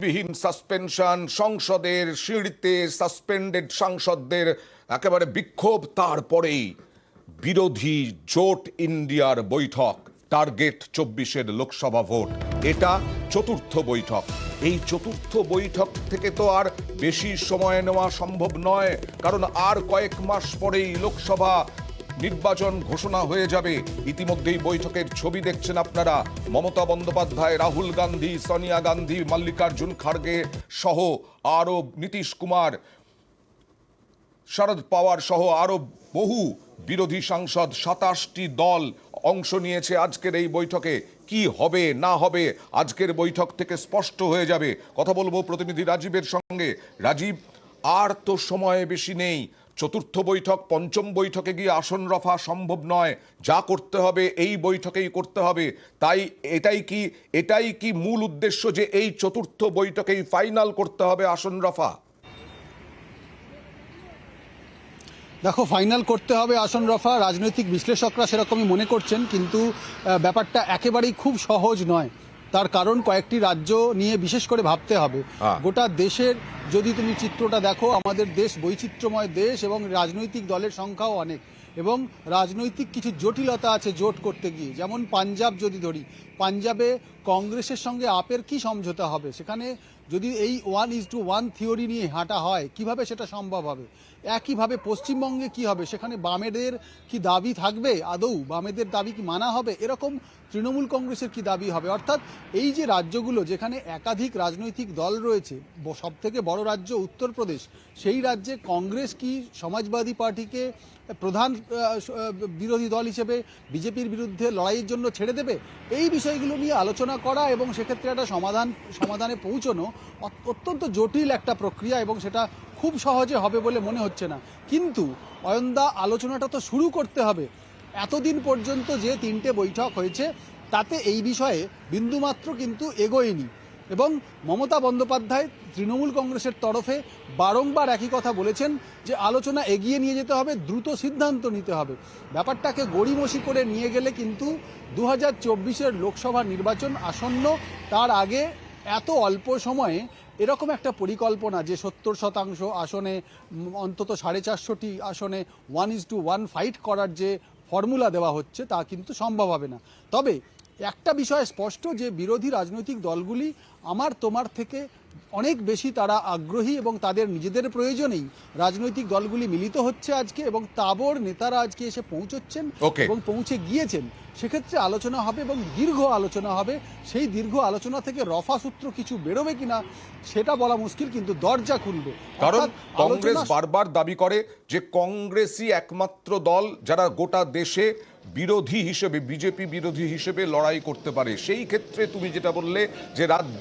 বিহীন সাসপেনশন, সংসদের সিঁড়িতে সাসপেন্ডেড সাংসদদের একেবারে বিক্ষোভ, তারপরেই বিরোধী জোট ইন্ডিয়ার বৈঠক, টার্গেট 24-এর লোকসভা ভোট। এটা চতুর্থ বৈঠক। এই চতুর্থ বৈঠক থেকে তো আর বেশি সময় নেওয়া সম্ভব নয়, কারণ আর কয়েক মাস পরেই লোকসভা নির্বাচন ঘোষণা হয়ে যাবে। ইতিমধ্যেই বৈঠকের ছবি দেখছেন আপনারা। মমতা বন্দ্যোপাধ্যায়, রাহুল গান্ধী, সোনিয়া গান্ধী, মল্লিকার্জুন খাড়গে সহ আরো নীতিশ কুমার, শরদ পাওয়ার সহ আরো বহু বিরোধী সাংসদ, 27টি দল অংশ নিয়েছে আজকের এই বৈঠকে। কি হবে না হবে আজকের বৈঠক থেকে স্পষ্ট হয়ে যাবে। কথা বলবো প্রতিনিধি রাজীবের সঙ্গে। রাজীব, আর তো সময় বেশি নেই। চতুর্থ বৈঠক, পঞ্চম বৈঠকে গিয়ে আসন রফা সম্ভব নয়। যা করতে হবে এই বৈঠকেই করতে হবে। তাই এটাই কি মূল উদ্দেশ্য, যে এই চতুর্থ বৈঠকেই ফাইনাল করতে হবে আসন রফা? দেখো, ফাইনাল করতে হবে আসন রফা, রাজনৈতিক বিশ্লেষকরা সেরকমই মনে করছেন, কিন্তু ব্যাপারটা একেবারেই খুব সহজ নয়। তার কারণ কয়েকটি রাজ্য নিয়ে বিশেষ করে ভাবতে হবে। গোটা দেশের যদি তুমি চিত্রটা দেখো, আমাদের দেশ বৈচিত্র্যময় দেশ এবং রাজনৈতিক দলের সংখ্যাও অনেক, এবং রাজনৈতিক কিছু জটিলতা আছে জোট করতে গিয়ে। যেমন পাঞ্জাব যদি ধরি, পাঞ্জাবে কংগ্রেসের সঙ্গে আপের কি সমঝোতা হবে? সেখানে যদি এই 1:1 থিওরি নিয়ে হাঁটা হয়, কিভাবে সেটা সম্ভব হবে? একইভাবে পশ্চিমবঙ্গে কি হবে? সেখানে বামেদের কি দাবি থাকবে? আদৌ বামেদের দাবি কি মানা হবে? এরকম তৃণমূল কংগ্রেসের কি দাবি হবে? অর্থাৎ এই যে রাজ্যগুলো যেখানে একাধিক রাজনৈতিক দল রয়েছে, সবথেকে বড় রাজ্য উত্তরপ্রদেশ, সেই রাজ্যে কংগ্রেস কি সমাজবাদী পার্টিকে প্রধান বিরোধী দল হিসেবে বিজেপির বিরুদ্ধে লড়াইয়ের জন্য ছেড়ে দেবে? এই বিষয়গুলো নিয়ে আলোচনা করা এবং সেক্ষেত্রে একটা সমাধানে পৌঁছানো অত্যন্ত জটিল একটা প্রক্রিয়া, এবং সেটা খুব সহজে হবে বলে মনে হচ্ছে না। কিন্তু অয়নদা, আলোচনাটা তো শুরু করতে হবে। এতদিন পর্যন্ত যে 3টে বৈঠক হয়েছে তাতে এই বিষয়ে বিন্দুমাত্র কিন্তু এগোয়নি, এবং মমতা বন্দ্যোপাধ্যায় তৃণমূল কংগ্রেসের তরফে বারংবার একই কথা বলেছেন যে আলোচনা এগিয়ে নিয়ে যেতে হবে, দ্রুত সিদ্ধান্ত নিতে হবে। ব্যাপারটাকে গড়িমসি করে নিয়ে গেলে কিন্তু 2024-এর লোকসভা নির্বাচন আসন্ন, তার আগে এত অল্প সময়ে এরকম একটা পরিকল্পনা যে 70% আসনে, অন্তত 450টি আসনে 1:1 ফাইট করার যে ফর্মুলা দেওয়া হচ্ছে, তা কিন্তু সম্ভব হবে না। তবে একটা বিষয় স্পষ্ট, যে বিরোধী রাজনৈতিক দলগুলি আমার তোমার থেকে অনেক বেশি তারা আগ্রহী, এবং তাদের নিজেদের প্রয়োজনেই রাজনৈতিক দলগুলি মিলিত হচ্ছে আজকে, এবং তাবড় নেতারা আজকে এসে পৌঁছচ্ছেন এবং পৌঁছে গিয়েছেন। সেক্ষেত্রে আলোচনা হবে এবং দীর্ঘ আলোচনা হবে। সেই দীর্ঘ আলোচনা থেকে রফা সূত্র কিছু বেরোবে কিনা সেটা বলা মুশকিল, কিন্তু দরজা খুলবে। কারণ কংগ্রেস বারবার দাবি করে যে কংগ্রেসই একমাত্র দল যারা গোটা দেশে বিরোধী হিসেবে, বিজেপি বিরোধী হিসেবে লড়াই করতে পারে। সেই ক্ষেত্রে তুমি যেটা বললে যে রাজ্য